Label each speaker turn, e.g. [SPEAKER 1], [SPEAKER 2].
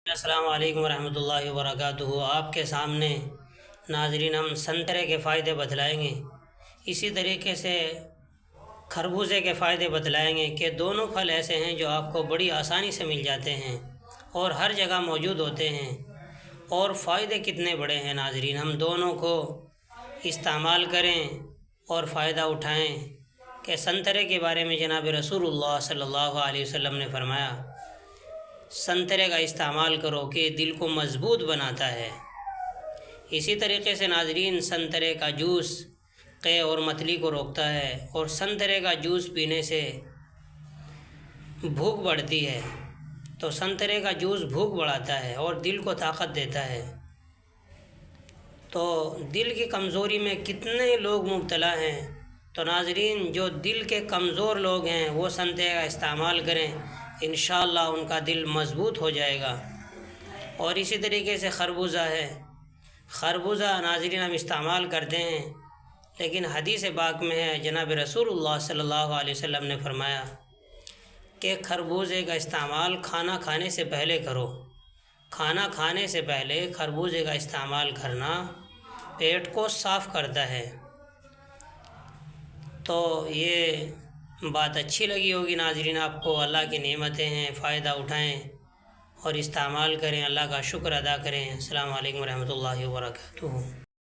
[SPEAKER 1] السلام علیکم ورحمۃ اللہ وبرکاتہ۔ آپ کے سامنے ناظرین ہم سنترے کے فائدے بتلائیں گے، اسی طریقے سے خربوزے کے فائدے بتلائیں گے کہ دونوں پھل ایسے ہیں جو آپ کو بڑی آسانی سے مل جاتے ہیں اور ہر جگہ موجود ہوتے ہیں، اور فائدے کتنے بڑے ہیں ناظرین، ہم دونوں کو استعمال کریں اور فائدہ اٹھائیں۔ کہ سنترے کے بارے میں جناب رسول اللہ صلی اللہ علیہ وسلم نے فرمایا، سنترے کا استعمال کرو کہ دل کو مضبوط بناتا ہے۔ اسی طریقے سے ناظرین سنترے کا جوس قے اور متلی کو روکتا ہے، اور سنترے کا جوس پینے سے بھوک بڑھتی ہے، تو سنترے کا جوس بھوک بڑھاتا ہے اور دل کو طاقت دیتا ہے۔ تو دل کی کمزوری میں کتنے لوگ مبتلا ہیں، تو ناظرین جو دل کے کمزور لوگ ہیں وہ سنترے کا استعمال کریں، انشاءاللہ ان کا دل مضبوط ہو جائے گا۔ اور اسی طریقے سے خربوزہ ہے، خربوزہ ناظرین ہم استعمال کرتے ہیں، لیکن حدیث پاک میں ہے جناب رسول اللہ صلی اللہ علیہ وسلم نے فرمایا کہ خربوزے کا استعمال کھانا کھانے سے پہلے کرو۔ کھانا کھانے سے پہلے خربوزے کا استعمال کرنا پیٹ کو صاف کرتا ہے۔ تو یہ بات اچھی لگی ہوگی ناظرین آپ کو، اللہ کی نعمتیں ہیں، فائدہ اٹھائیں اور استعمال کریں، اللہ کا شکر ادا کریں۔ السلام علیکم ورحمۃ اللہ وبرکاتہ۔